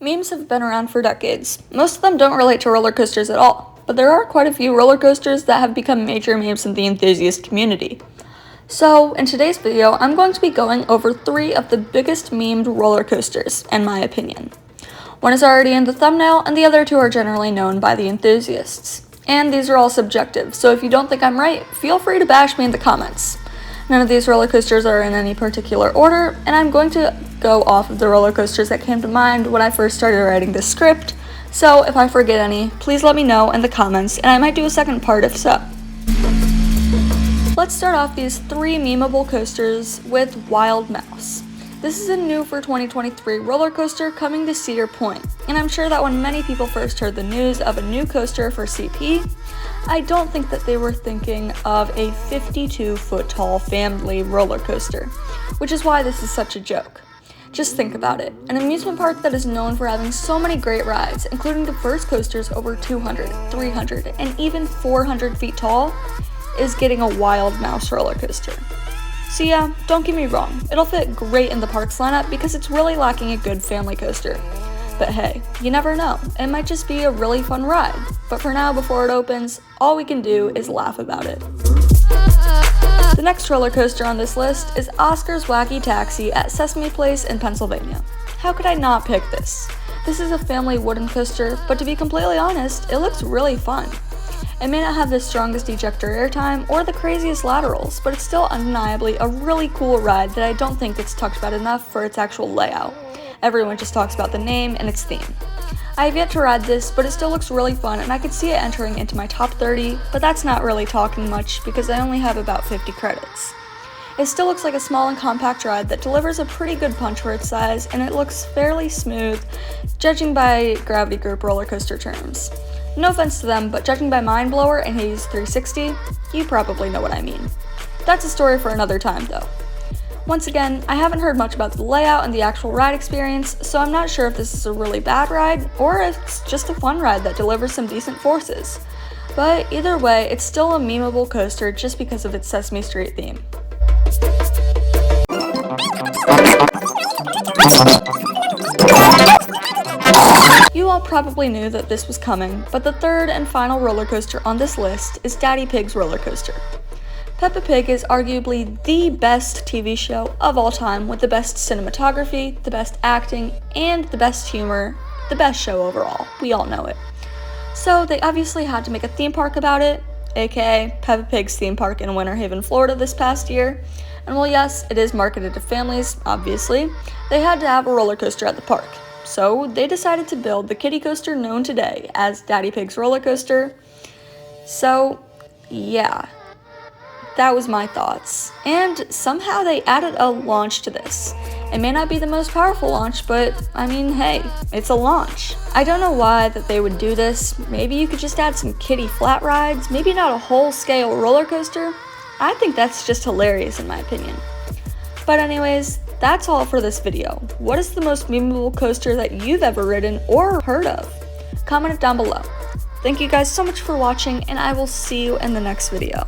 Memes have been around for decades. Most of them don't relate to roller coasters at all, but there are quite a few roller coasters that have become major memes in the enthusiast community. So, in today's video, I'm going to be going over 3 of the biggest memed roller coasters, in my opinion. One is already in the thumbnail, and the other 2 are generally known by the enthusiasts. And these are all subjective, so if you don't think I'm right, feel free to bash me in the comments. None of these roller coasters are in any particular order, and I'm going to go off of the roller coasters that came to mind when I first started writing this script, so if I forget any, please let me know in the comments, and I might do a second part if so. Let's start off these 3 memeable coasters with Wild Mouse. This is a new for 2023 roller coaster coming to Cedar Point, and I'm sure that when many people first heard the news of a new coaster for CP, I don't think that they were thinking of a 52-foot tall family roller coaster, which is why this is such a joke. Just think about it. An amusement park that is known for having so many great rides, including the first coasters over 200, 300, and even 400 feet tall, is getting a Wild Mouse roller coaster. So yeah, don't get me wrong, it'll fit great in the park's lineup because it's really lacking a good family coaster. But hey, you never know, it might just be a really fun ride. But for now, before it opens, all we can do is laugh about it. The next roller coaster on this list is Oscar's Wacky Taxi at Sesame Place in Pennsylvania. How could I not pick this? This is a family wooden coaster, but to be completely honest, it looks really fun. It may not have the strongest ejector airtime or the craziest laterals, but it's still undeniably a really cool ride that I don't think gets talked about enough for its actual layout. Everyone just talks about the name and its theme. I have yet to ride this, but it still looks really fun and I could see it entering into my top 30, but that's not really talking much because I only have about 50 credits. It still looks like a small and compact ride that delivers a pretty good punch for its size, and it looks fairly smooth, judging by Gravity Group roller coaster terms. No offense to them, but judging by Mindblower and Hades 360, you probably know what I mean. That's a story for another time though. Once again, I haven't heard much about the layout and the actual ride experience, so I'm not sure if this is a really bad ride, or if it's just a fun ride that delivers some decent forces. But either way, it's still a memeable coaster just because of its Sesame Street theme. You all probably knew that this was coming, but the third and final roller coaster on this list is Daddy Pig's roller coaster. Peppa Pig is arguably the best TV show of all time, with the best cinematography, the best acting, and the best humor, the best show overall. We all know it. So they obviously had to make a theme park about it, aka Peppa Pig's theme park in Winter Haven, Florida this past year. And while yes, it is marketed to families, obviously, they had to have a roller coaster at the park. So they decided to build the kiddie coaster known today as Daddy Pig's roller coaster. So yeah, that was my thoughts. And somehow they added a launch to this. It may not be the most powerful launch, but I mean, hey, it's a launch. I don't know why that they would do this. Maybe you could just add some kiddie flat rides, maybe not a whole scale roller coaster. I think that's just hilarious in my opinion. But anyways, that's all for this video. What is the most memeable coaster that you've ever ridden or heard of? Comment it down below. Thank you guys so much for watching, and I will see you in the next video.